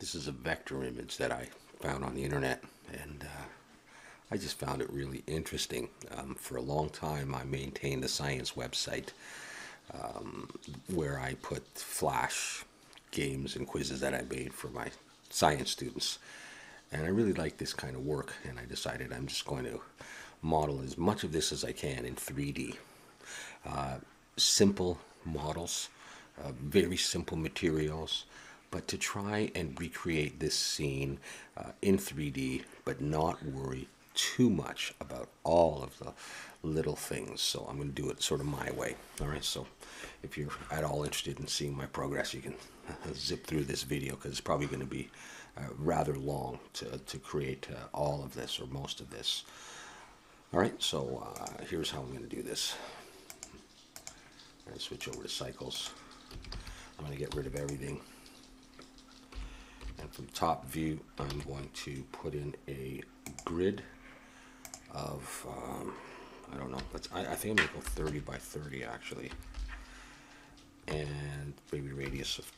This is a vector image that I found on the internet, and I just found it really interesting. For a long time, I maintained a science website where I put flash games and quizzes that I made for my science students. And I really like this kind of work, and I decided I'm just going to model as much of this as I can in 3D. Simple models, very simple materials, but to try and recreate this scene in 3D, but not worry too much about all of the little things. So I'm going to do it sort of my way. All right, so if you're at all interested in seeing my progress, you can zip through this video because it's probably going to be rather long to create all of this or most of this. All right, so here's how I'm going to do this. I'm going to switch over to cycles. I'm going to get rid of everything. And from top view, I'm going to put in a grid of, I don't know, I think I'm going to go 30 by 30 actually. And maybe radius of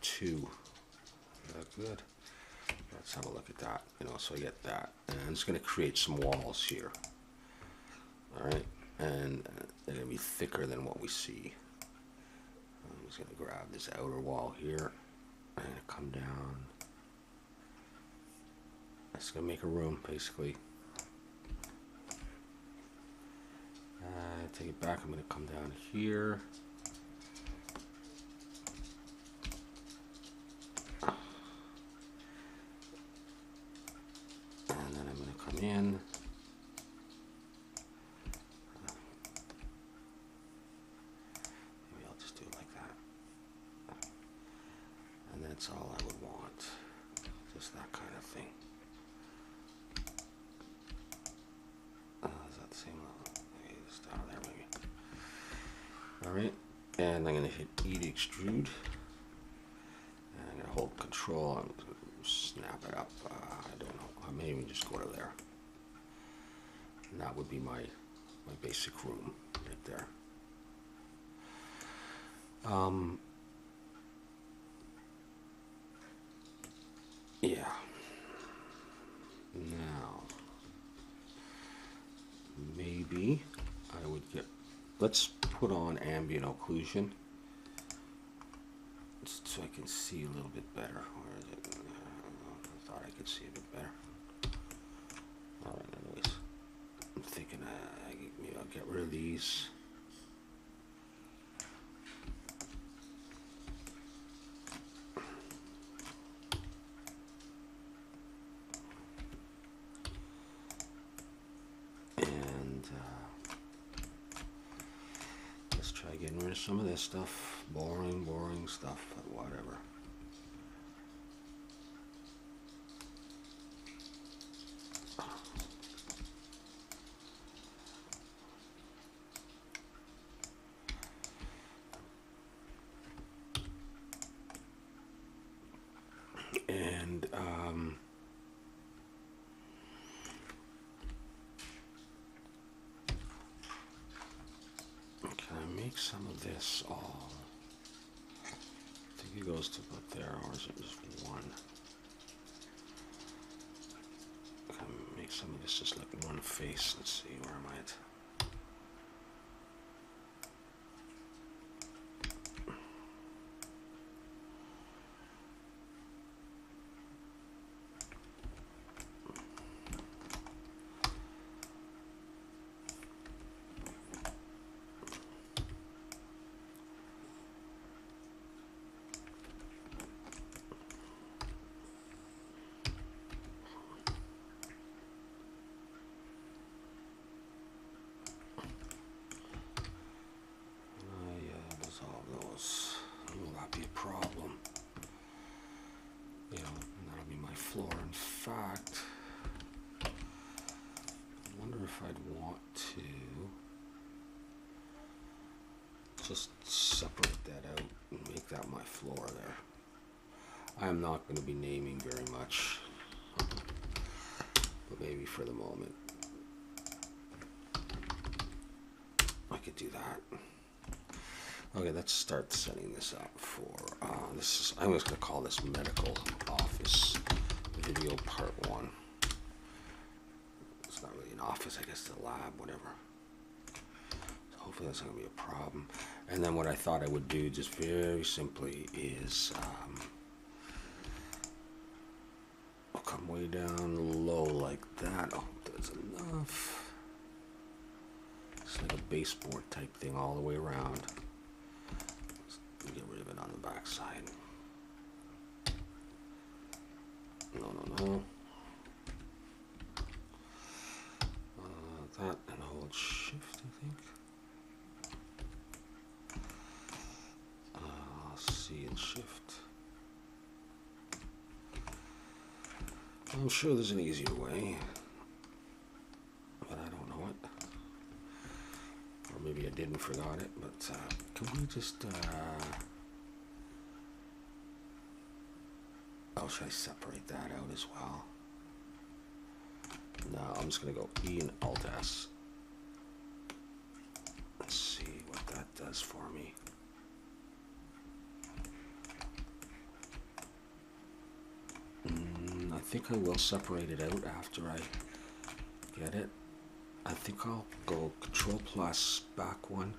2. Is that good? Let's have a look at that, so I get that. And I'm just going to create some walls here. All right, and they're going to be thicker than what we see. I'm just going to grab this outer wall here and come down. It's going to make a room, basically. Take it back. I'm going to come down here. And then I'm going to come in. Maybe I'll just do it like that. And that's all I would want. Just that kind of thing. Is that the same level? Okay, just down there maybe. Alright, and I'm going to hit E to extrude. And I'm going to hold control and snap it up. I don't know. I may even just go to there. And that would be my basic room right there. Yeah. Now, maybe I would let's put on ambient occlusion so I can see a little bit better. Where is it? I thought I could see a bit better. Alright, anyways. I'm thinking maybe I'll get rid of these. Getting rid of some of this stuff. Boring stuff, but whatever. And make some of this all. I think it goes to about there, or is it just one? Make some of this just like one face. Let's see, where am I at? Problem. That'll be my floor. In fact, I wonder if I'd want to just separate that out and make that my floor there. I'm not going to be naming very much, but maybe for the moment I could do that. Okay, let's start setting this up for this is I'm just going to call this medical office video part 1. It's not really an office, I guess it's a lab, whatever. So hopefully that's not going to be a problem. And then what I thought I would do just very simply is I'll come way down low like that. Oh, that's enough. It's like a baseboard type thing all the way around. Get rid of it on the back side. No. That and hold shift, I think. C and shift. I'm sure there's an easier way, but I don't know it. Or maybe I did and forgot it, but can we just oh, should I separate that out as well? No, I'm just going to go E and Alt S. Let's see what that does for me. I think I will separate it out after I get it. I think I'll go Control plus back one.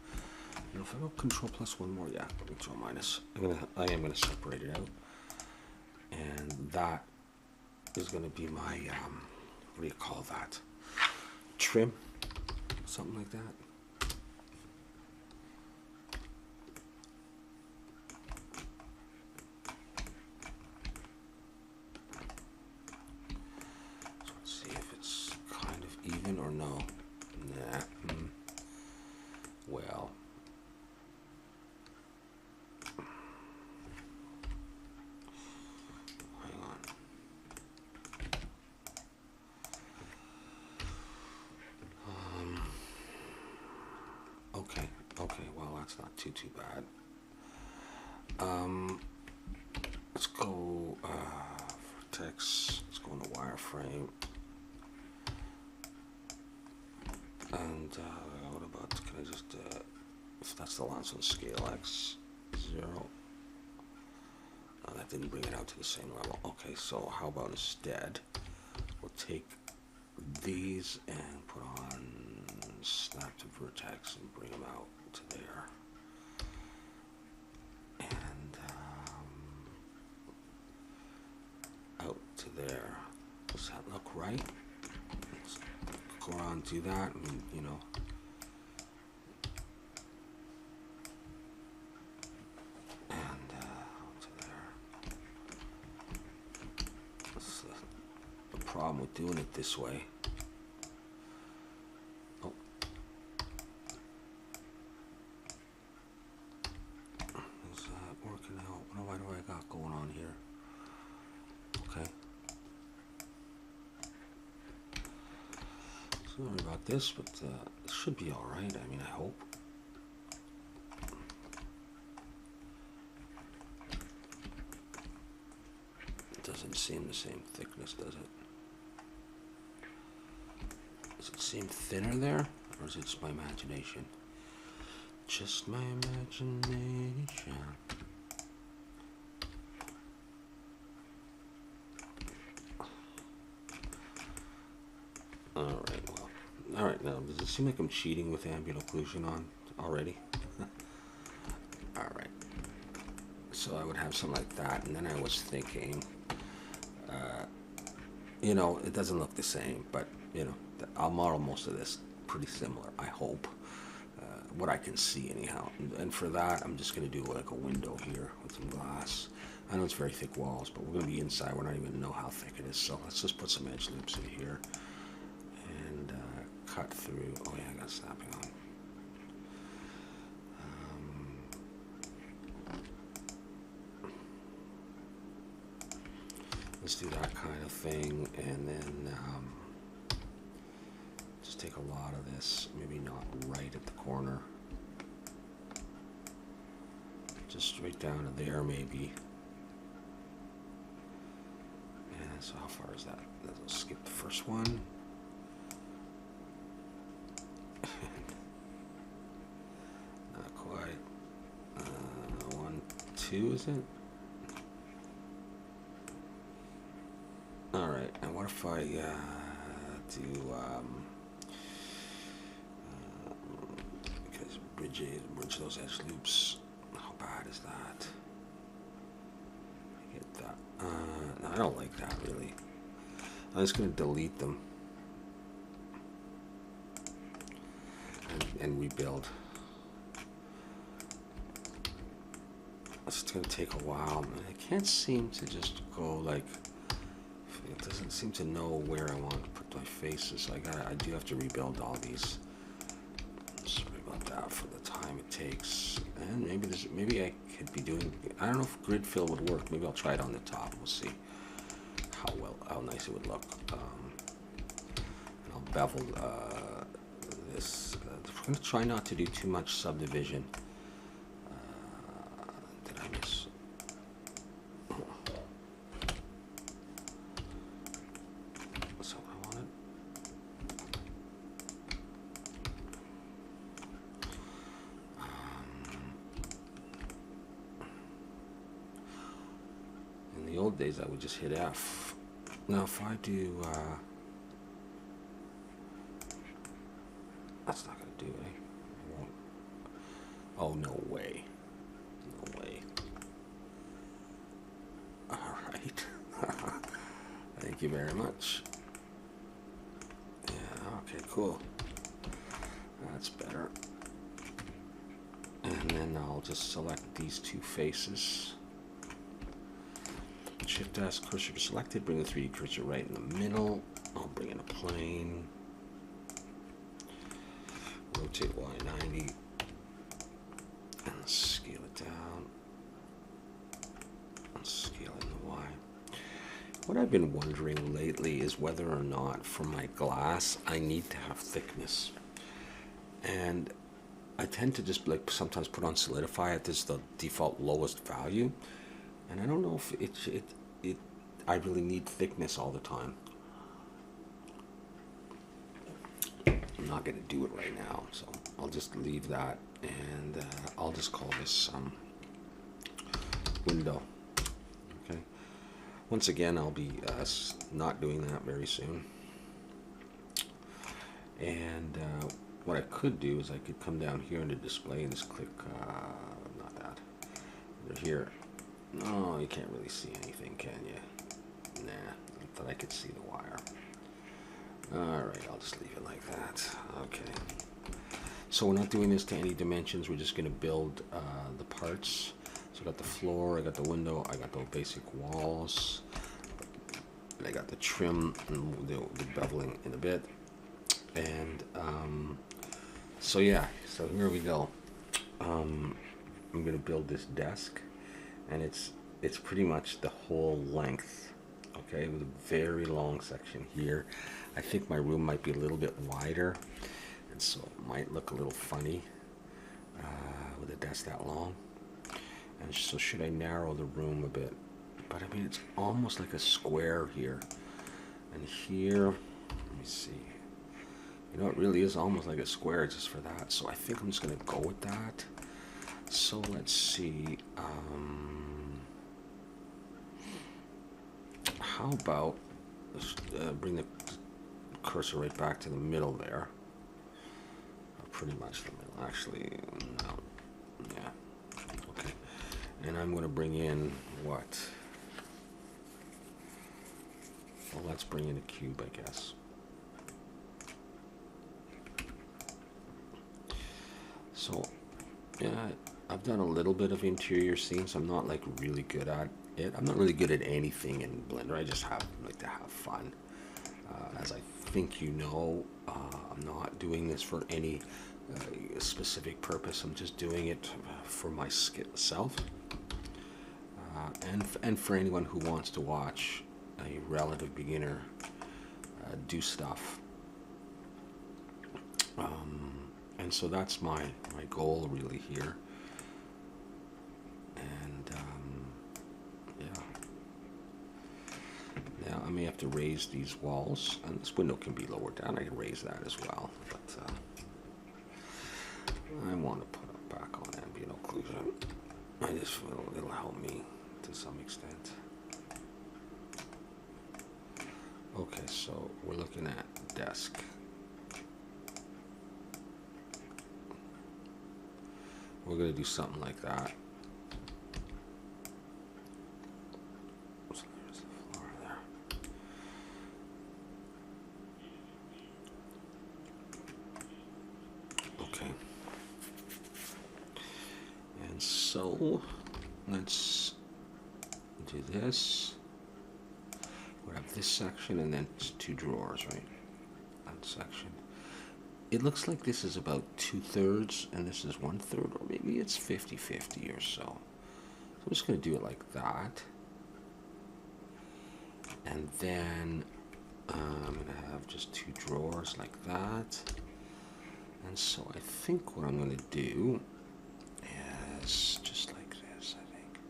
You know, if I go Control plus one more, yeah, Control minus. I am gonna separate it out, and that is gonna be my what do you call that? Trim, something like that. So let's see if it's kind of even or no. Nah. Well. Okay, well that's not too bad. Let's go vertex, let's go in the wireframe. And what about, can I just, if that's the last one, scale X, 0. Oh, that didn't bring it out to the same level. Okay, so how about instead, we'll take these and put on snap to vertex and bring them out to there. And out to there. Does that look right? Let's go around and do that, and you know. And out to there. That's the problem with doing it this way. What do I got going on here? Okay. Sorry about this, but it should be all right. I mean, I hope. It doesn't seem the same thickness, does it? Does it seem thinner there, or is it just my imagination? Just my imagination. Alright, now does it seem like I'm cheating with ambient occlusion on already? Alright. So I would have something like that, and then I was thinking, you know, it doesn't look the same, but, you know, I'll model most of this pretty similar, I hope. What I can see anyhow. And for that, I'm just going to do like a window here with some glass. I know it's very thick walls, but we're going to be inside. We're not even going to know how thick it is. So let's just put some edge loops in here and cut through. Oh yeah, I got snapping on. Let's do that kind of thing, and then just take a lot of this, maybe not right at the corner, just straight down to there maybe. And so how far is that? Let's skip the first one. Not quite. 2, is it? All right, and what if I do because bridge those edge loops? How bad is that? I get that. No, I don't like that really. I'm just gonna delete them and rebuild. It's gonna take a while, man. I can't seem to just go like. It doesn't seem to know where I want to put my faces, so I do have to rebuild all these. Sorry about that for the time it takes. And maybe I could be doing. I don't know if grid fill would work. Maybe I'll try it on the top. We'll see how nice it would look. And I'll bevel this. I'm gonna try not to do too much subdivision. Did I miss? Old days I would just hit F. Now if I do that's not gonna do it. It won't. Oh, no way. No way. Alright. Thank you very much. Yeah, okay, cool. That's better. And then I'll just select these two faces. Shift S, cursor selected, bring the 3D cursor right in the middle. I'll bring in a plane. Rotate Y90. And scale it down. And scale in the Y. What I've been wondering lately is whether or not for my glass I need to have thickness. And I tend to just like sometimes put on solidify at this the default lowest value. And I don't know if I really need thickness all the time. I'm not going to do it right now, so I'll just leave that, and I'll just call this window. Okay. Once again, I'll be not doing that very soon. And what I could do is I could come down here in the display and just click, not that, over here. No, you can't really see anything, can you? Nah, I thought I could see the wire. Alright, I'll just leave it like that. Okay. So we're not doing this to any dimensions, we're just going to build the parts. So I got the floor, I got the window, I got the basic walls, and I got the trim and the beveling in a bit. And so yeah, so here we go. I'm going to build this desk. And it's pretty much the whole length, okay, with a very long section here. I think my room might be a little bit wider, and so it might look a little funny with a desk that long. And so should I narrow the room a bit? But I mean, it's almost like a square here. And here, let me see. You know, it really is almost like a square just for that. So I think I'm just going to go with that. So let's see. How about bring the cursor right back to the middle there? Pretty much the middle. Actually, no. Yeah. Okay. And I'm going to bring in what? Well, let's bring in a cube, I guess. So, yeah, I've done a little bit of interior scenes. I'm not like really good at it. I'm not really good at anything in Blender. I just like to have fun. As I think you know, I'm not doing this for any specific purpose. I'm just doing it for myself, and for anyone who wants to watch a relative beginner do stuff. And so that's my goal really here. And yeah. Now I may have to raise these walls, and this window can be lowered down. I can raise that as well, but I want to put it back on ambient occlusion. I just feel it'll help me to some extent. Okay, so we're looking at desk. We're going to do something like that. So there's the floor there. Okay. And so let's do this. We have this section and then two drawers, right? That section. It looks like this is about 2/3 and this is 1/3, or maybe it's 50-50 or so. So I'm just going to do it like that. And then I'm going to have just two drawers like that. And so I think what I'm going to do is just like this, I think.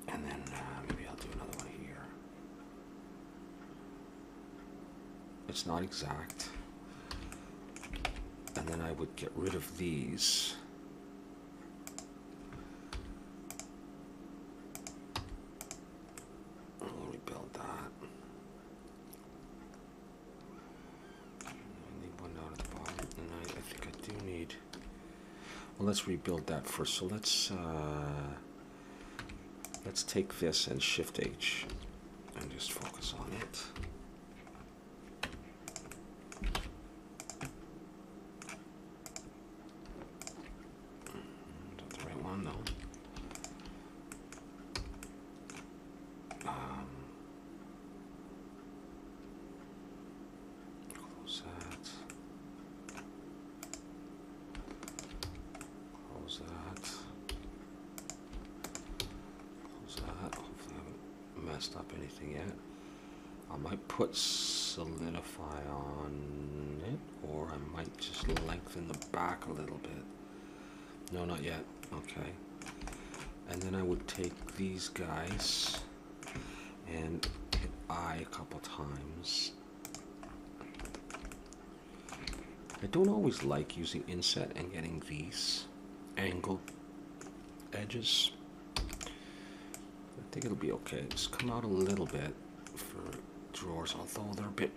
And then maybe I'll do another one here. It's not exact. And then I would get rid of these. I'll rebuild that. I need one down at the bottom, and I think I do need. Well, let's rebuild that first. So let's take this and Shift H and just focus on it. Up anything yet. I might put solidify on it, or I might just lengthen the back a little bit. No, not yet. Okay. And then I would take these guys and hit I a couple times. I don't always like using inset and getting these angled edges. I think it'll be okay. Just come out a little bit for drawers, although they're a bit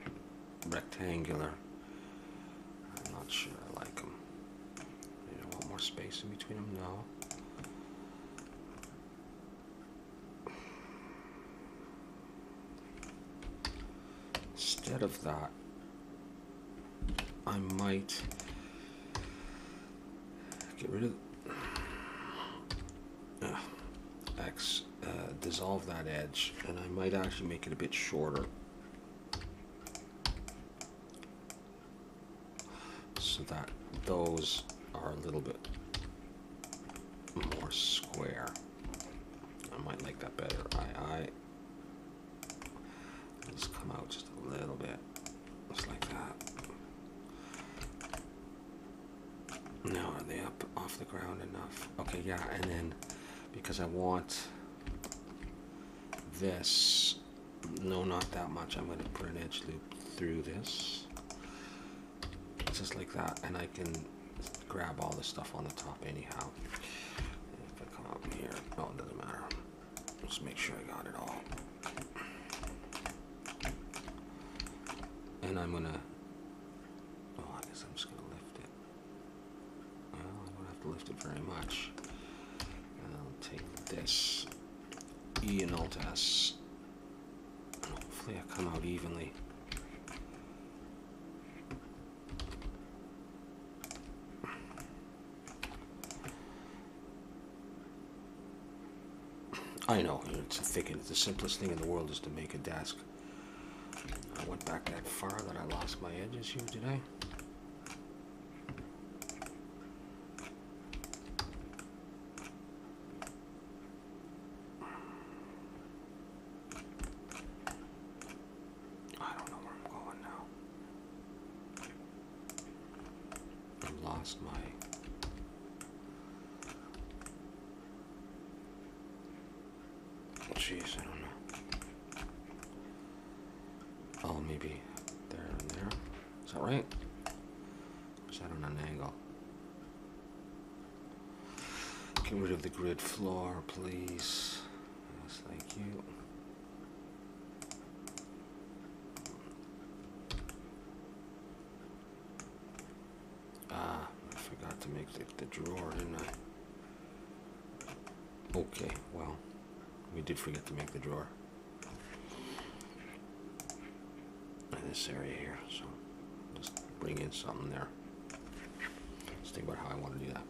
rectangular. I'm not sure I like them. Maybe I want more space in between them now. Instead of that, I might get rid of dissolve that edge, and I might actually make it a bit shorter so that those are a little bit more square. I might like that better. I just come out just a little bit, just like that. Now are they up off the ground enough? Okay, yeah, and then because I want this, no, not that much, I'm going to put an edge loop through this, just like that, and I can grab all the stuff on the top anyhow. And if I come up here, oh, it doesn't matter. Just make sure I got it all. And I'm going to, oh, I guess I'm just going to lift it. Well, I don't have to lift it very much. And I'll take this E and Alt S. Hopefully I come out evenly. I know, it's a thicket. The simplest thing in the world is to make a desk. I went back that far that I lost my edges here today. Jeez, I don't know. Oh, maybe there and there. Is that right? Or is that on an angle? Get rid of the grid floor, please. Yes, thank you. Ah, I forgot to make the drawer, didn't I? Okay, well, we did forget to make the drawer in this area here, so just bring in something there. Let's think about how I want to do that.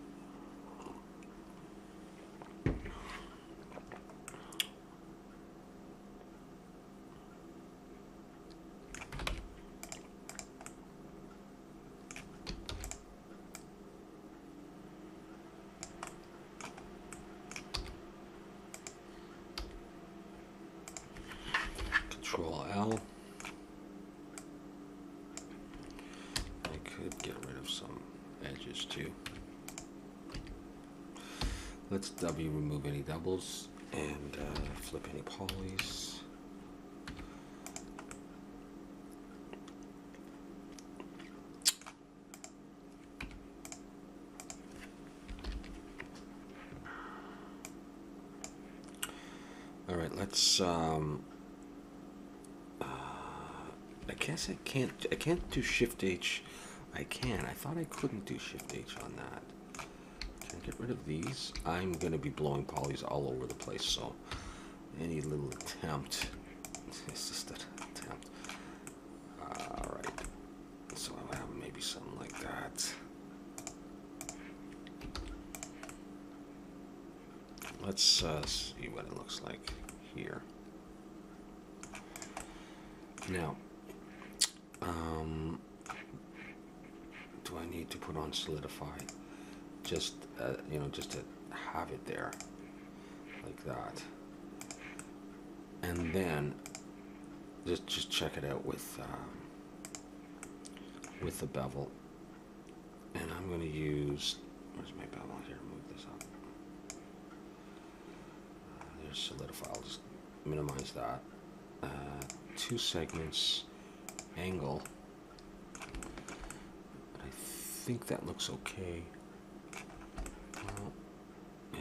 Control L. I could get rid of some edges too. Let's W remove any doubles and flip any polys. All right, let's. I guess I can't do Shift H. I can. I thought I couldn't do Shift H on that. Can I get rid of these? I'm gonna be blowing polys all over the place, so any little attempt is just an attempt. All right. So I'll have maybe something like that. Let's see what it looks like here. Now, do I need to put on solidify? Just just to have it there, like that, and then just check it out with the bevel. And I'm going to use, where's my bevel here? Move this up. There's solidify. I'll just minimize that. 2 segments, angle. I think that looks okay. Well, yeah.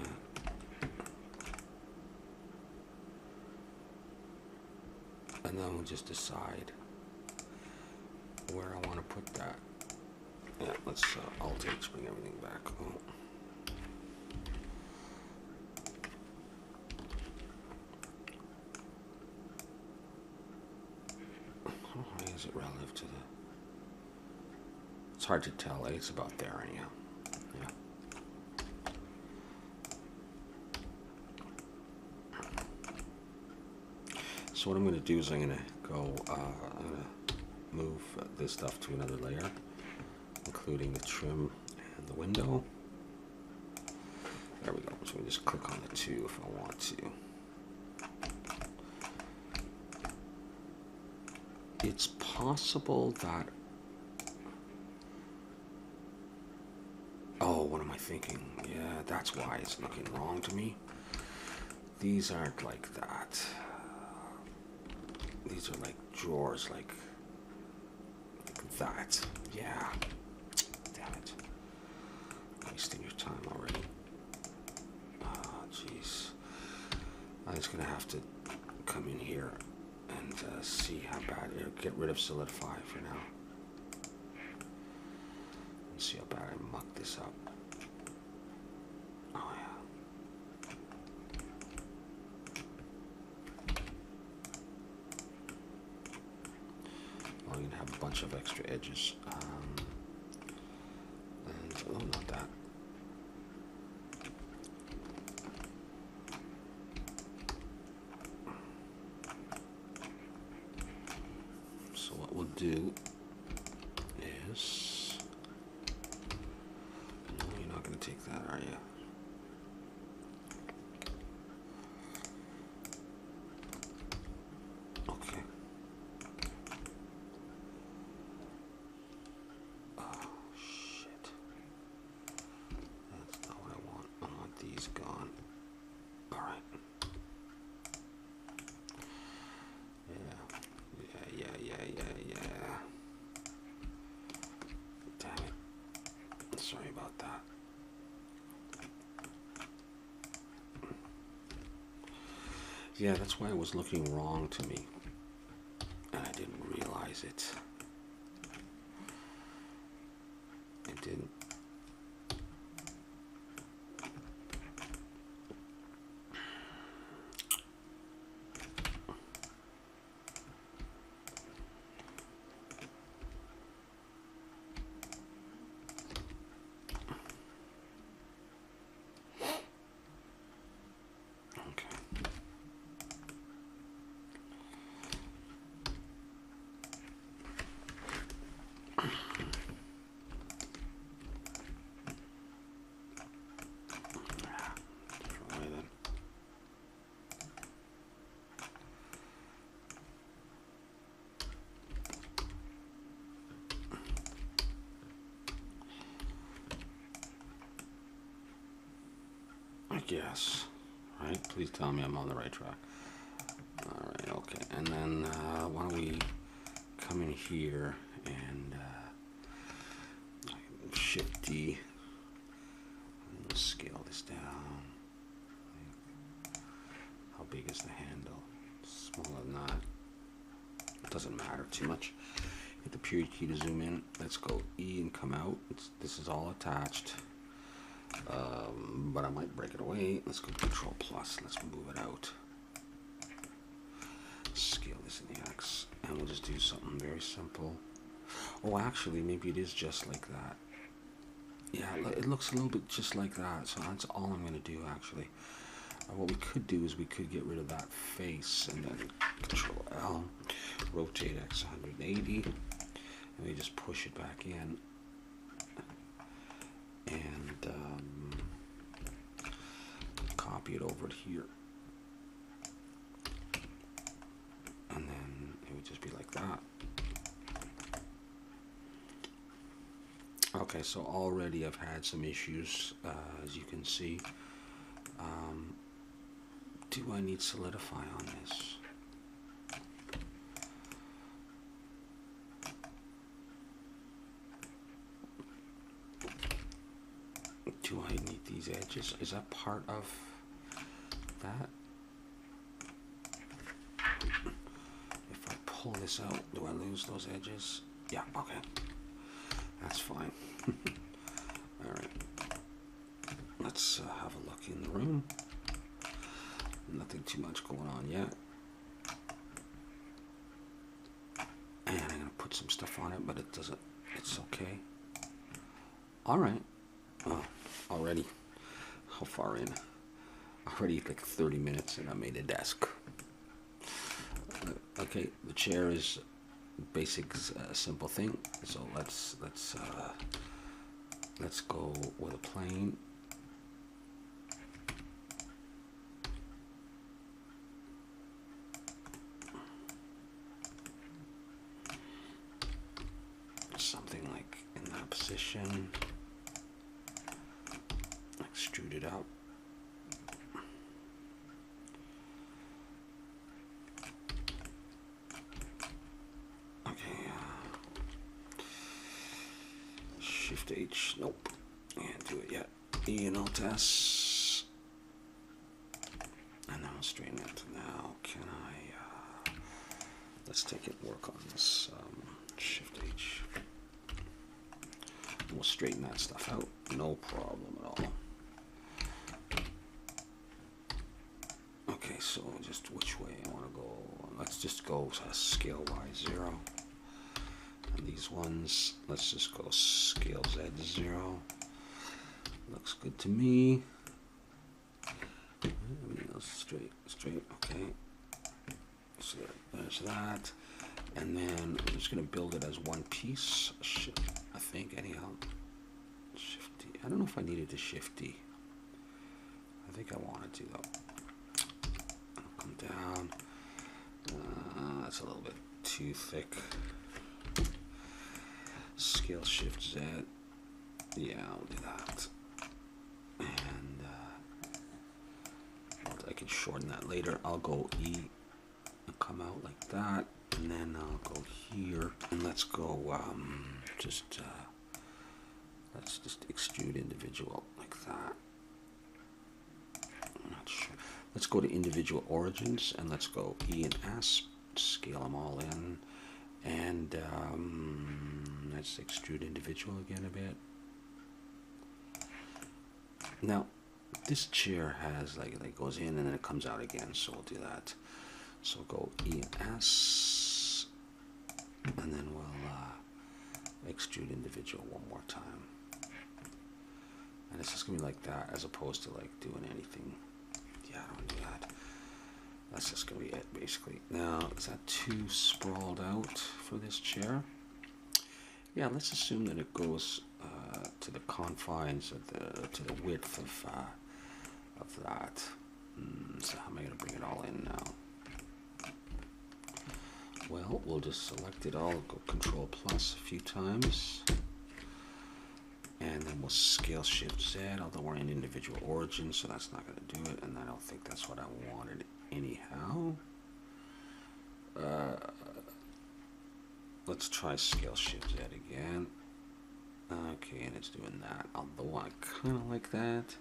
And then we'll just decide where I want to put that. Yeah, let's Alt H, bring everything back. Oh. How high is it relative to the... It's hard to tell. It's about there anyhow. Yeah. So what I'm going to do is I'm going to go, I'm going to move this stuff to another layer, including the trim and the window. There we go. So we just click on the 2 if I want to. It's possible that... Oh, what am I thinking? Yeah, that's why it's looking wrong to me. These aren't like that. These are like drawers, like that. Yeah. Damn it. Wasting your time already. Oh, jeez. I'm just gonna have to come in here and see how bad it. Get rid of solidify for now. And see how bad I muck this up. Oh yeah. Well, you're gonna have a bunch of extra edges. And oh, not that. So what we'll do is, no, you're not going to take that, are you? Okay. Oh, shit. That's not what I want. I want these gone. All right. Yeah. Yeah, that's why it was looking wrong to me. And I didn't realize it. It didn't. Okay. Different way then. I guess. Right? Please tell me I'm on the right track. Alright, okay. And then why don't we come in here and Shift D. And scale this down. How big is the handle? Smaller than that. It doesn't matter too much. Hit the period key to zoom in. Let's go E and come out. This is all attached. But I might break it away. Let's go Control Plus. Let's move it out. Scale this in the X. And we'll just do something very simple. Oh, actually, maybe it is just like that. Yeah, it looks a little bit just like that. So that's all I'm going to do, actually. What we could do is we could get rid of that face and then Control L. Rotate X 180. And we just push it back in. And copy it over to here. And then it would just be like that. Okay, so already I've had some issues, as you can see. Do I need solidify on this? Do I need these edges? Is that part of that? If I pull this out, do I lose those edges? Yeah, okay. That's fine. Alright. Let's have a look in the room. Nothing too much going on yet. And I'm going to put some stuff on it, but it doesn't, it's okay. Alright. Oh, already. How far in? Already like 30 minutes and I made a desk. Okay, the chair is basic, simple thing. So let's go with a plane. Something like in that position. Extrude it out. Shift H, nope, can't do it yet. E and Alt S, and then I'll straighten it. Now, can I, let's take it and work on this, Shift H. We'll straighten that stuff out, no problem at all. Okay, so just which way I want to go, let's just go scale Y0. And these ones, let's just go scale Z0. Looks good to me. Everything else straight, okay. So there's that. And then I'm just going to build it as one piece. I think, anyhow. Shift D. I don't know if I needed to Shift D. I think I wanted to, though. I'll come down. That's a little bit too thick. Scale Shift Z. Yeah, I'll do that. And I can shorten that later. I'll go E and come out like that. And then I'll go here. And let's go, let's just extrude individual like that. I'm not sure. Let's go to individual origins and let's go E and S, scale them all in, and let's extrude individual again a bit. Now, this chair has like goes in and then it comes out again, so we'll do that. So go E and S, and then we'll extrude individual one more time. And it's just gonna be like that, as opposed to like doing anything. Yeah, I don't want to do that. That's just gonna be it, basically. Now, is that too sprawled out for this chair? Yeah, let's assume that it goes to the confines of to the width of that. So how am I gonna bring it all in now? Well, we'll just select it all, go Control plus a few times, and then we'll scale Shift Z, although we're in individual origin, so that's not going to do it, and I don't think that's what I wanted anyhow. Let's try scale Shift Z again. Okay, and it's doing that, although I kind of like that.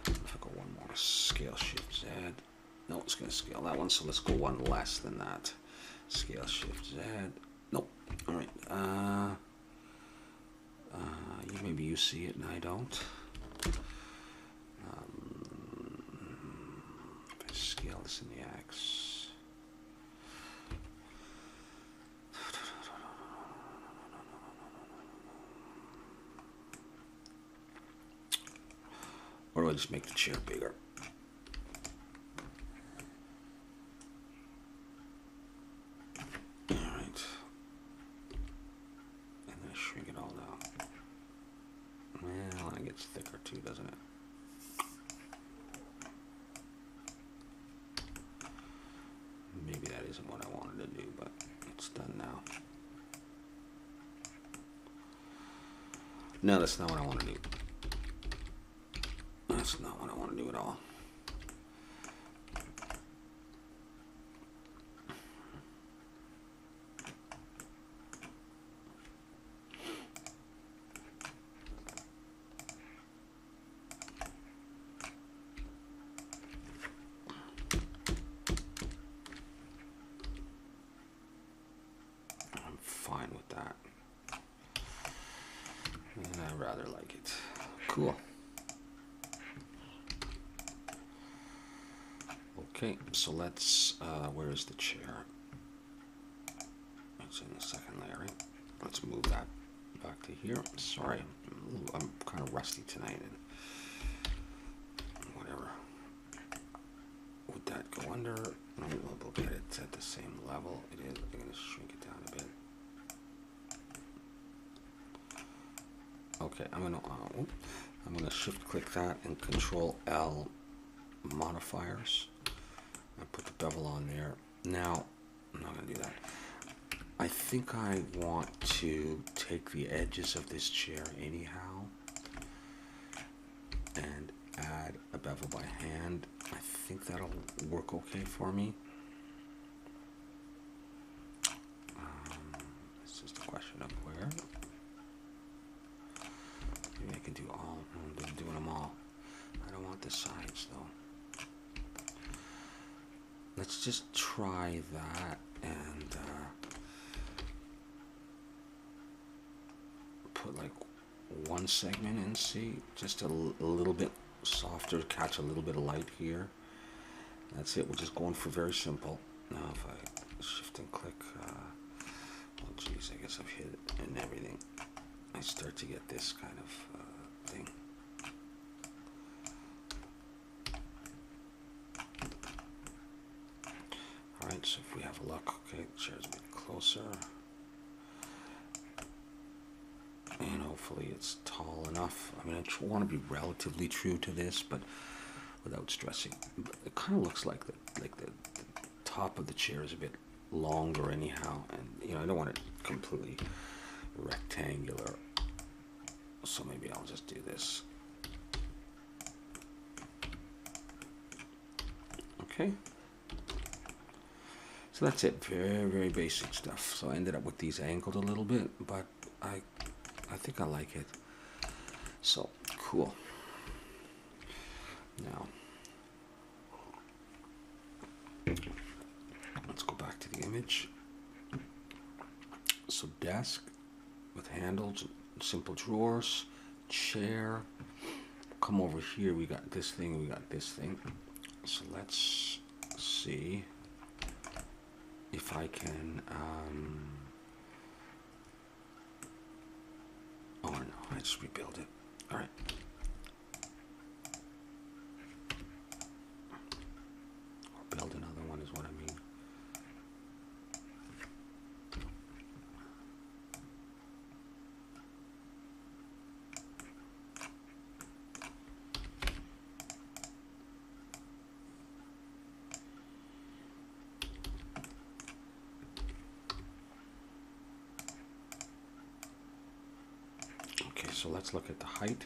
If I go one more, scale Shift Z. No, it's going to scale that one, so let's go one less than that. Scale Shift Z. Nope. All right. Maybe you see it and I don't. If I scale this in the X. Or do I just make the chair bigger? Alright. And then I shrink it all down. Well, it gets thicker too, doesn't it? Maybe that isn't what I wanted to do, but it's done now. No, that's not what I want to do. That's not what I want to do at all. I'm fine with that. And I rather like it. Cool. Okay, so let's, where is the chair? It's in the second layer, right? Let's move that back to here. Sorry, I'm kind of rusty tonight, and whatever. Would that go under? No, we'll get it at the same level. It is. I'm going to shrink it down a bit. Okay, I'm going to shift click that and Control L modifiers. I put the bevel on there. Now, I'm not going to do that. I think I want to take the edges of this chair anyhow and add a bevel by hand. I think that'll work okay for me. It's just a question of where. Maybe I can do all. I'm doing them all. I don't want the sides though. Let's just try that and put like one segment in, see, just a little bit softer, catch a little bit of light here. That's it. We're just going for very simple. Now if I shift and click, oh geez, I guess I've hit it and everything. I start to get this kind of thing. Alright, so if we have a look, okay, the chair's a bit closer. And hopefully it's tall enough. I mean, I want to be relatively true to this, but without stressing. But it kind of looks like the top of the chair is a bit longer anyhow, and you know, I don't want it completely rectangular. So maybe I'll just do this. Okay. So that's it, very, very basic stuff. So I ended up with these angled a little bit, but I think I like it. So, cool. Now, Let's go back to the image. So desk with handles, simple drawers, chair. Come over here, we got this thing, we got this thing. So let's see if I can, oh no, I just rebuild it. All right. Or build another one is what I mean. So let's look at the height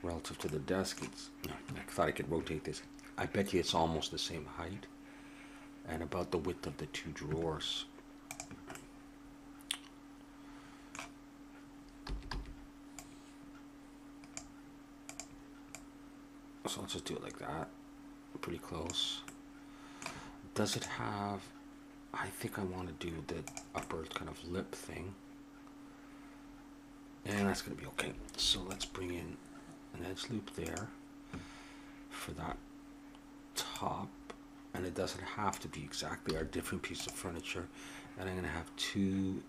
relative to the desk. I thought I could rotate this. I bet you it's almost the same height, and about the width of the two drawers. So let's just do it like that. Pretty close. Does it have, I think I want to do the upper kind of lip thing. And that's going to be okay. So let's bring in an edge loop there for that top. And it doesn't have to be exactly our different piece of furniture. And I'm going to have two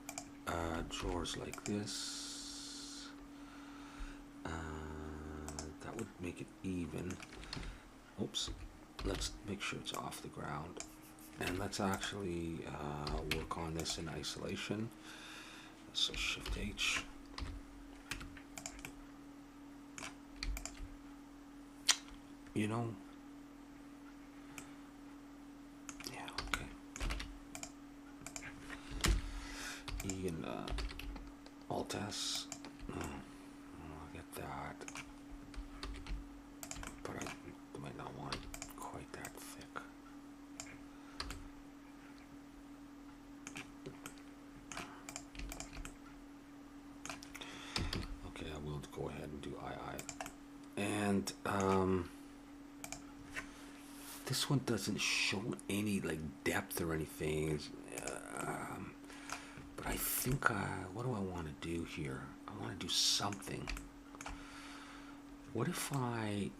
drawers like this. That would make it even. Oops. Let's make sure it's off the ground. And let's actually work on this in isolation. So Shift H. You know, yeah, okay. E and Alt S. No, I'll get that. But I might not want it quite that thick. Okay, I will go ahead and do II. And, this one doesn't show any like depth or anything, but I think what do I want to do here? I want to do something. What if I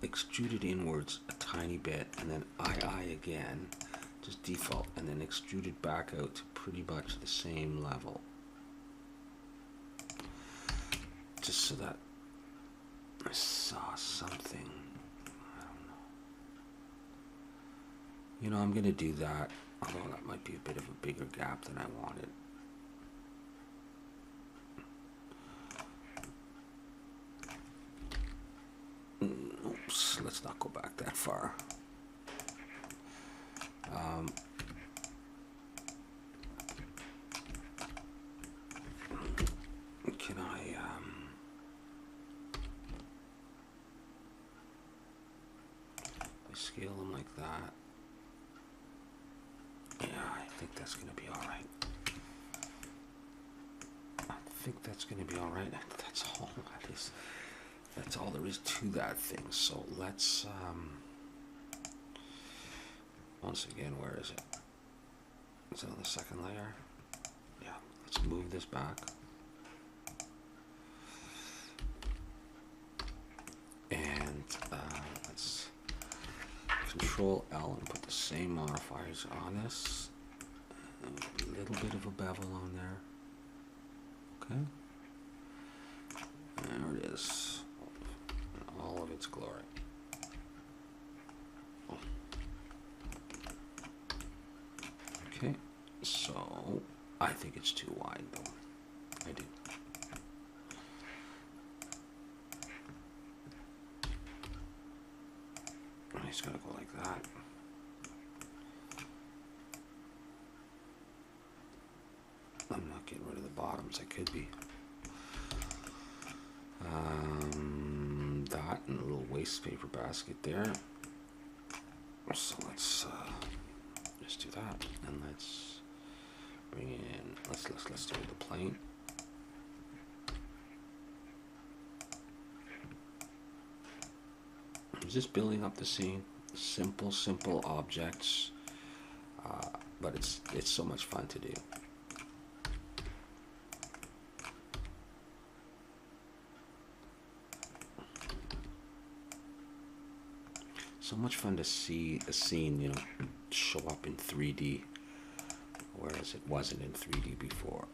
extrude it inwards a tiny bit and then II again, just default, and then extrude it back out to pretty much the same level, just so that I saw something. I don't know. You know, I'm going to do that, although that might be a bit of a bigger gap than I wanted. Oops, let's not go back that far. Can I... scale them like that. Yeah, I think that's going to be all right. I think that's going to be all right. That's all that is. That's all there is to that thing. So let's, once again, where is it? Is it on the second layer? Yeah, let's move this back. And let's Control L and put the same modifiers on this. A little bit of a bevel on there. Okay. There it is. In all of its glory. Okay. So, I think it's too wide though. I do. It's gotta go like that. I'm not getting rid of the bottoms. I could be. That and a little waste paper basket there. So let's just do that, and let's bring in. Let's do the plane. just building up the scene. Simple objects, but it's so much fun to do. So much fun to see a scene, you know, show up in 3D, whereas it wasn't in 3D before.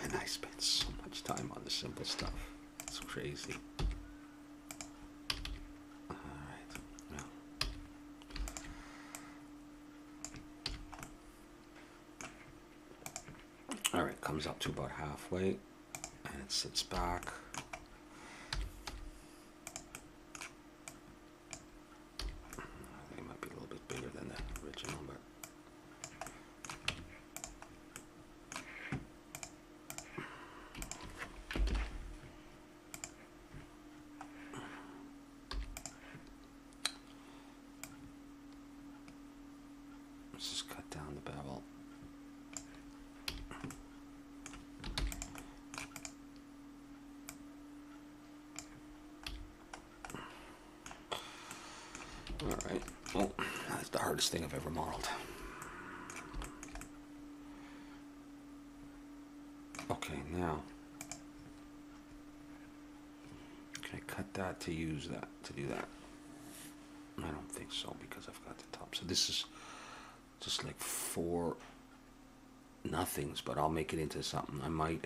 And I spent so much time on the simple stuff. It's crazy. Alright, now. Alright, comes up to about halfway, and it sits back. It might be a little bit bigger than the original, but let's just cut down the bevel. Alright, well, that's the hardest thing I've ever modeled. Okay, now, can I cut that to use that, to do that? I don't think so, because I've got the top. So this is just like 4 nothings, but I'll make it into something. I might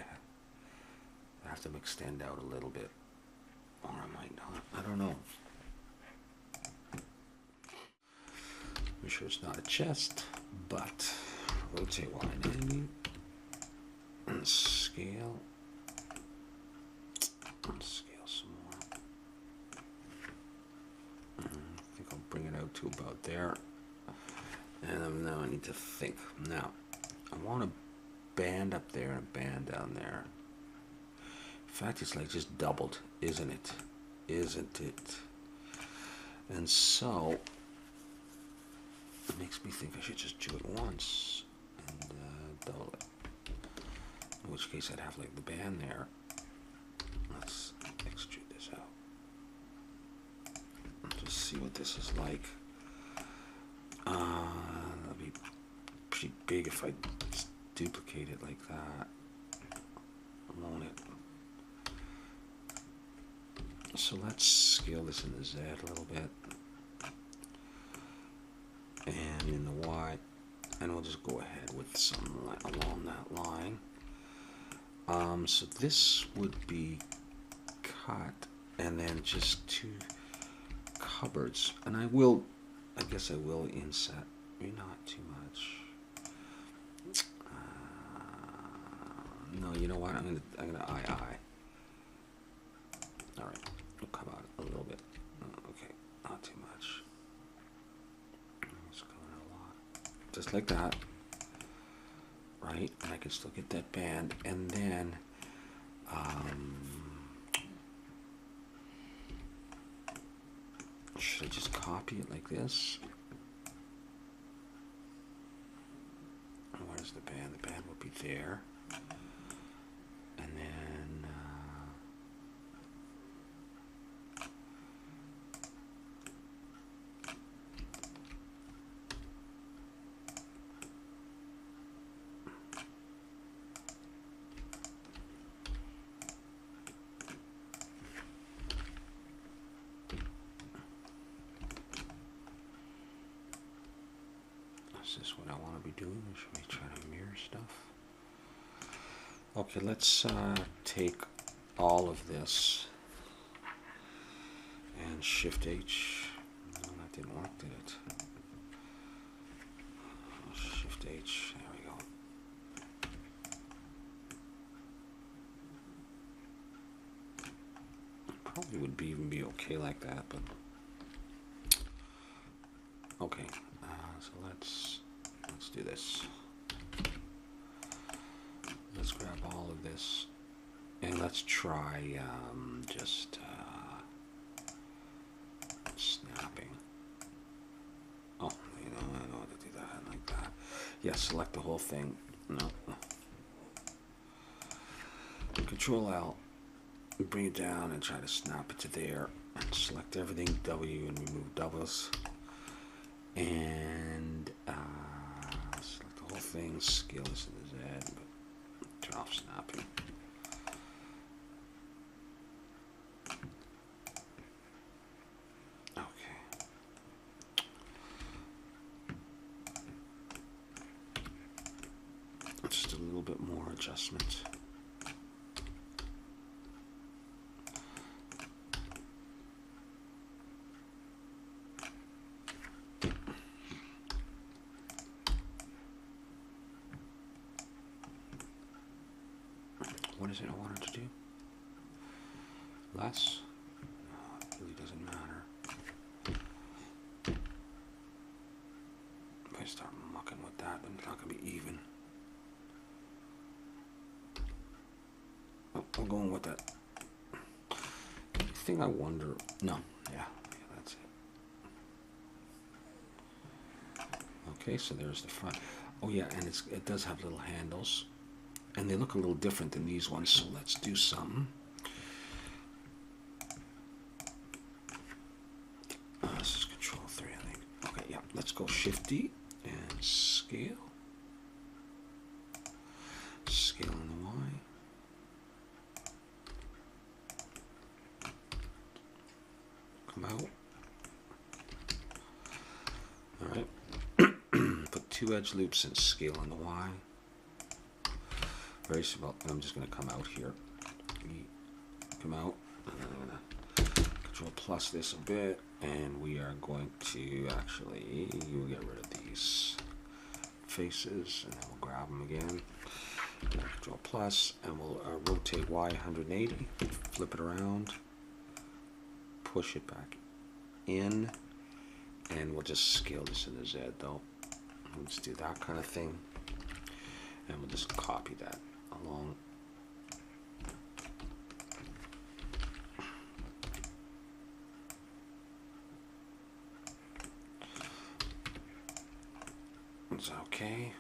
have them extend out a little bit, or I might not. I don't know. I'm sure it's not a chest, but rotate while enemy and scale. And scale some more. I think I'll bring it out to about there. And now I need to think. Now, I want a band up there and a band down there. In fact, it's like just doubled, isn't it? Isn't it? And so, it makes me think I should just do it once and double it. In which case I'd have like the band there. Let's extrude this out. Just see what this is like. That'd be pretty big if I duplicate it like that. Won't it? So let's scale this in the Z a little bit. And in the Y, and we'll just go ahead with some along that line. So this would be cut, and then just 2 cupboards, and I guess I will inset, maybe not too much. No, you know what? I'm gonna I. All right, we'll come out a little bit. Okay, not too much. Just like that, right? And I can still get that band, and then should I just copy it like this? Where's the band? The band will be there, and then is this what I want to be doing, or should we try to mirror stuff? Okay, let's take all of this and Shift H. No, that didn't work, did it? Shift H, there we go. Probably would even be okay like that, but okay. So let's do this. Let's grab all of this and let's try just snapping. Oh, you know, I know how to do that like that. Yeah, select the whole thing. No. Control L, bring it down and try to snap it to there, and select everything W and remove doubles, and select the whole thing, scale this to the Z, but turn off snapping. Just a little bit more adjustment. What is it I wanted to do? Less? No, it really doesn't matter. If I start mucking with that, then it's not going to be even. Oh, I'm going with that. The thing I wonder... No, yeah, that's it. Okay, so there's the front. Oh yeah, and it does have little handles. And they look a little different than these ones, so let's do something. This is Control 3, I think. Okay, yeah, let's go Shift D and scale. Scale on the Y. Come out. Alright. Put 2 edge loops and scale on the Y. Very simple. And I'm just going to come out here. Come out. And I'm going to Control plus this a bit. And we are going to actually we'll get rid of these faces. And then we'll grab them again. Control plus. And we'll rotate Y 180. Flip it around. Push it back in. And we'll just scale this in the Z though. Let's do that kind of thing. And we'll just copy that along. It's okay.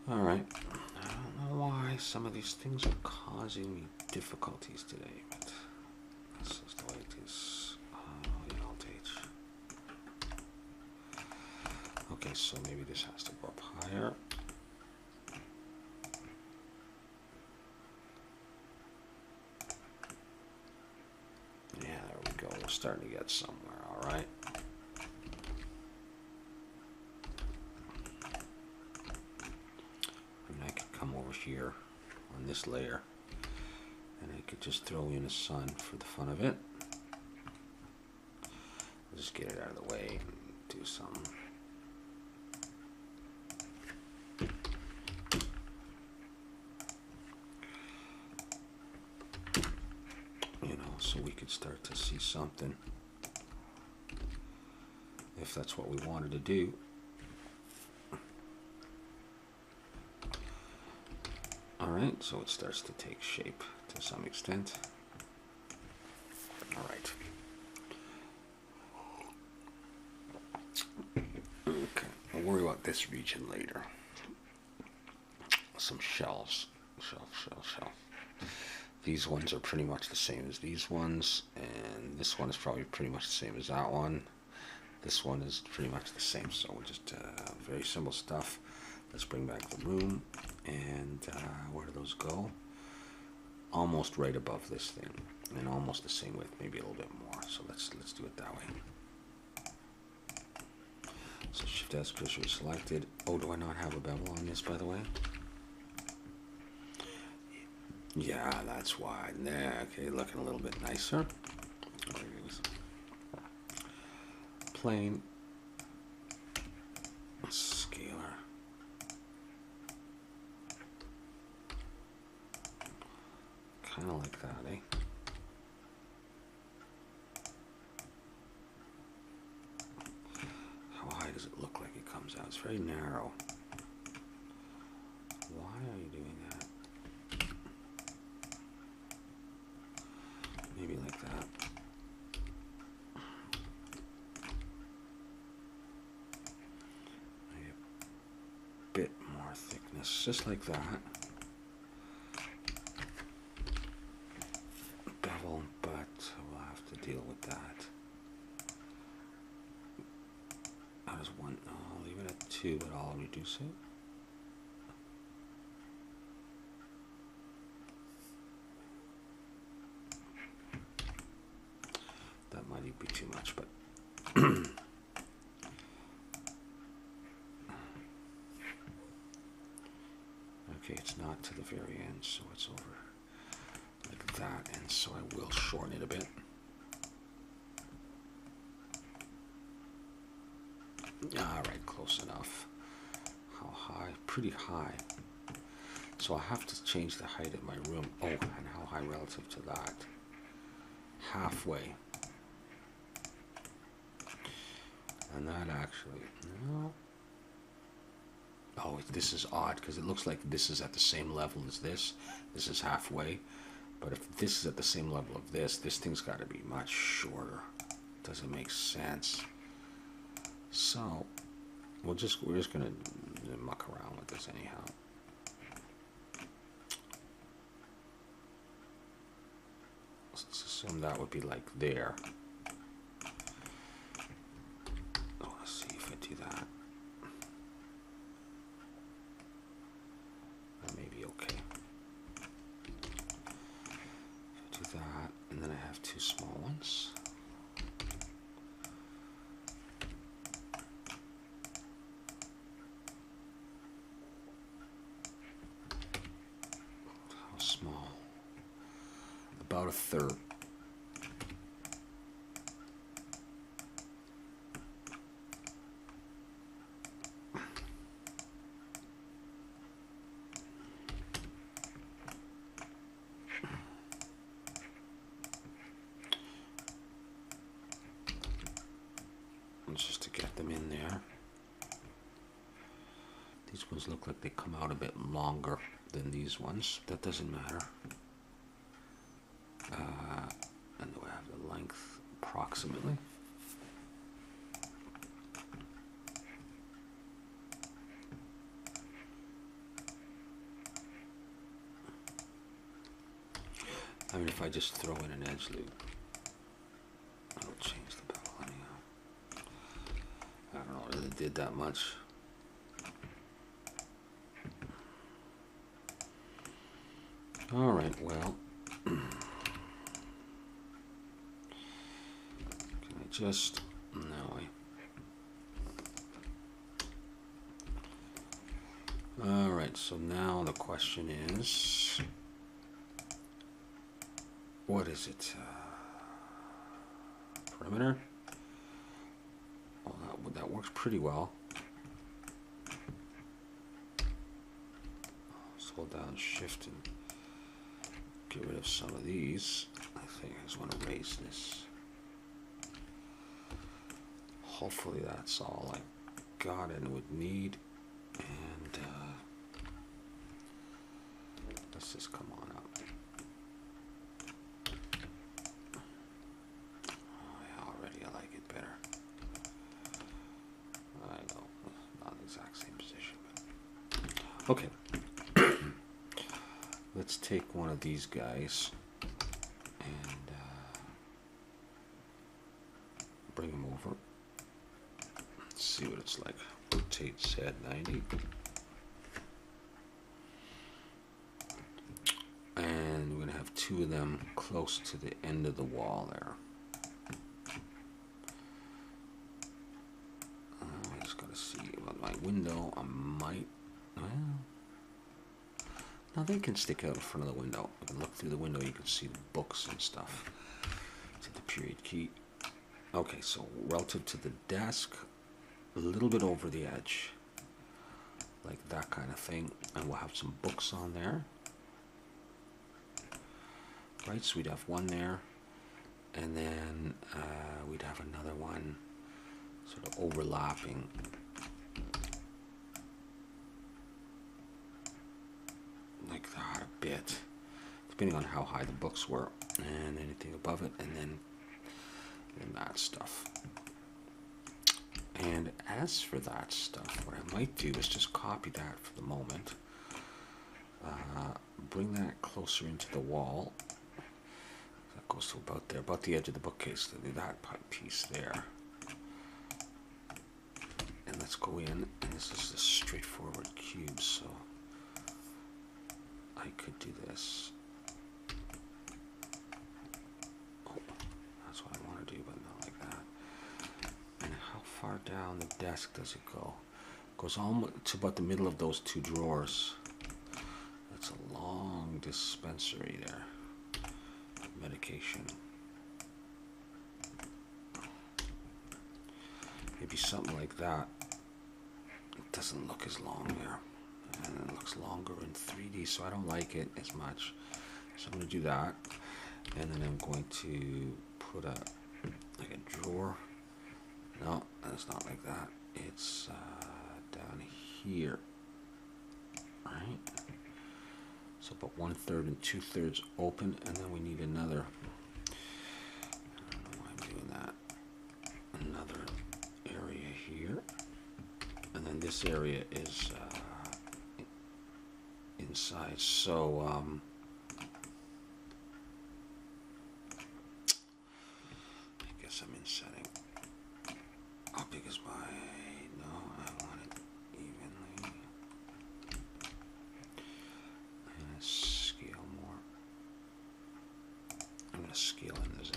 All right. I don't know why some of these things are causing me difficulties today, but that's just the way it is. Alt H. Okay, so maybe this has to go up higher. Yeah, there we go. We're starting to get somewhere, all right. And I could come over here on this layer, and I could just throw in a sun for the fun of it. Just get it out of the way and do something. So we could start to see something if that's what we wanted to do. All right, so it starts to take shape to some extent. All right. Okay, I'll worry about this region later. Some shelves. Shelf. These ones are pretty much the same as these ones, and this one is probably pretty much the same as that one. This one is pretty much the same, so we'll just very simple stuff. Let's bring back the room, and where do those go? Almost right above this thing, and almost the same width, maybe a little bit more. So let's do it that way. So Shift S, picture selected. Oh, do I not have a bevel on this, by the way? Yeah, that's why. There, okay, looking a little bit nicer. Plane. Scalar. Kind of like that, eh? How high does it look like it comes out? It's very narrow. Why are you doing that? Maybe like that. Maybe a bit more thickness, just like that. level, but we'll have to deal with that. How does one? I'll leave it at 2, but I'll reduce it. That might be too much, but okay, it's not to the very end, so it's over like that, and so I will shorten it a bit. All right, close enough. How high? Pretty high. So I have to change the height of my room. Oh, and how high relative to that? Halfway. And that actually, no. Oh, this is odd because it looks like this is at the same level as this. This is halfway. But if this is at the same level of this thing's got to be much shorter. Doesn't make sense. So we're just gonna muck around with this anyhow. Let's assume that would be like there. Let's see if I do that. That may be okay. If I do that, and then I have 2 small ones. About a third. Just to get them in there. These ones look like they come out a bit longer than these ones. That doesn't matter. And do I have the length approximately? I mean, if I just throw in an edge loop, I'll change the bevel anyhow. I don't know whether it did that much. All right, well. Just no. All right. So now the question is, what is it? Perimeter. Well, that works pretty well. Let's hold down Shift and get rid of some of these. I think I just want to raise this. Hopefully that's all I got and would need. And let's just come on up. Oh, yeah, already I like it better. I know, not the exact same position, but okay. Let's take one of these guys and bring him over. See what it's like. Rotate Z 90. And we're going to have 2 of them close to the end of the wall there. I just got to see about my window. I might. Well, now they can stick out in front of the window. You can look through the window. You can see the books and stuff. To the period key. Okay, so relative to the desk, a little bit over the edge, like that kind of thing, and we'll have some books on there, right? So we'd have one there, and then we'd have another one sort of overlapping, like that a bit, depending on how high the books were, and anything above it, and then that stuff. And as for that stuff, what I might do is just copy that for the moment. Bring that closer into the wall. That goes to about there, about the edge of the bookcase. That piece there. And let's go in, and this is a straightforward cube, so I could do this. Oh, that's what I want to do, but not like that. And how far down the desk does it go? It goes almost to about the middle of those two drawers. That's a long dispensary there. Medication. Maybe something like that. It doesn't look as long there, and it looks longer in 3D, so I don't like it as much. So I'm going to do that, and then I'm going to put like a drawer. No, it's not like that. It's down here, right? So about 1/3 and 2/3 open, and then we need another. I don't know why I'm doing that. Another area here, and then this area is inside. So I guess I'm in setting. How big is my? No, I want it evenly. I'm gonna scale more. I'm gonna scale in the Z.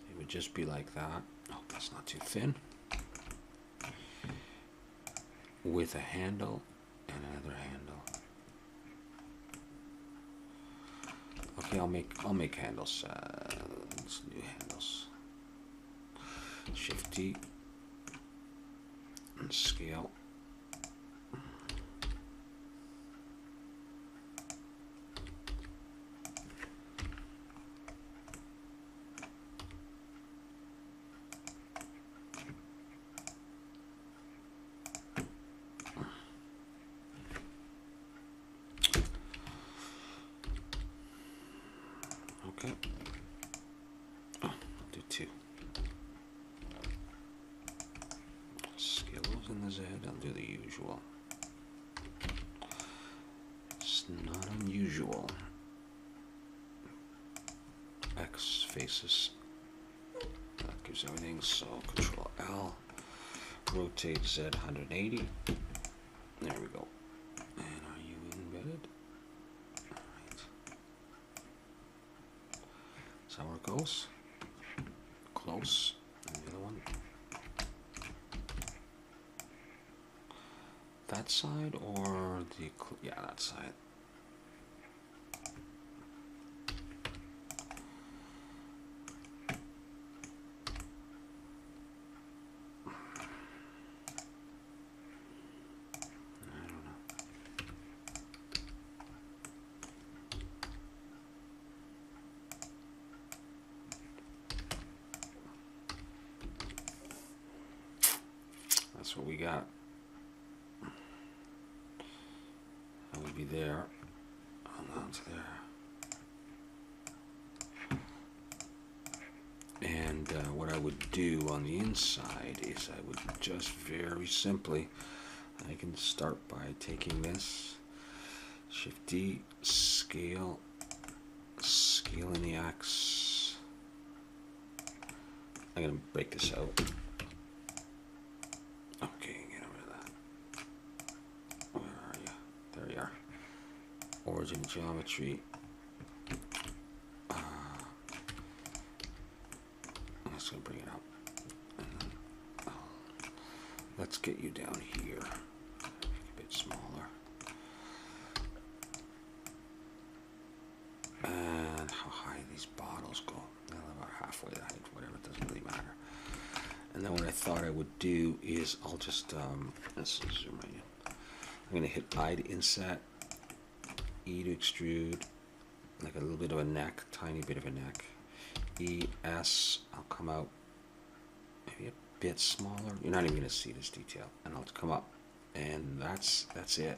It would just be like that. Oh, that's not too thin. With a handle and another handle. Okay, I'll make handles. Let's do handles. Shift D and scale. Okay. Oh, I'll do 2. Scale those in the Z. I'll do the usual. It's not unusual. X faces. That gives everything. So Control L. Rotate Z 180. There we go. And are you embedded? Alright. That's how it goes. Close. And the other one. That side or the... Yeah, that side. That's what we got. That would be there. On to there. And what I would do on the inside is I would just very simply, I can start by taking this, Shift D, scale, scale in the X. I'm going to break this out. Okay, get rid of that. Where are you? There you are. Origin geometry. I'm just going to bring it up. And then, let's get you down here. A bit smaller. And how high these bottles go. Well, about halfway the height, whatever, it doesn't really matter. And then what I thought I would do is I'll just, let's zoom right in. I'm going to hit I to inset, E to extrude, like a little bit of a neck, tiny bit of a neck. E, S, I'll come out maybe a bit smaller. You're not even going to see this detail. And I'll come up. And that's it.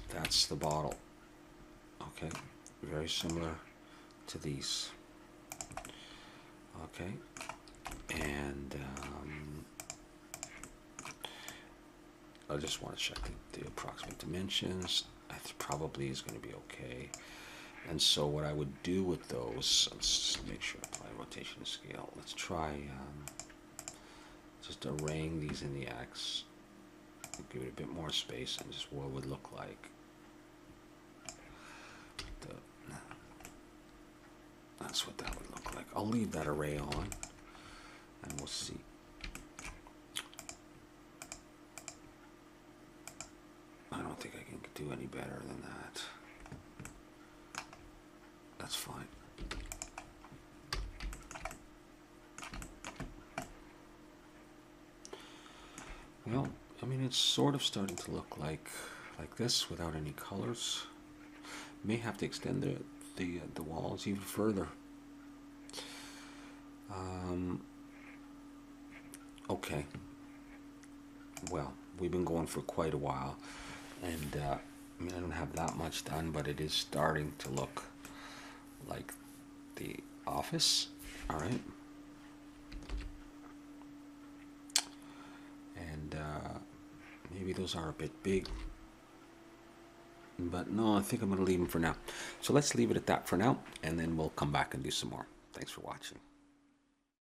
That's the bottle. Okay. Very similar to these. Okay. And I just want to check the approximate dimensions. Probably is going to be okay. And so what I would do with those, let's make sure I apply rotation scale. Let's try just arraying these in the X. Give it a bit more space and just what it would look like. That's what that would look like. I'll leave that array on and we'll see. I don't think I can do any better than that. That's fine. Well, I mean, it's sort of starting to look like this without any colors. May have to extend the walls even further. Okay. Well, we've been going for quite a while, and I mean, I don't have that much done, but it is starting to look like the office. All right. And maybe those are a bit big, but no, I think I'm going to leave them for now. So let's leave it at that for now, and then we'll come back and do some more. Thanks for watching.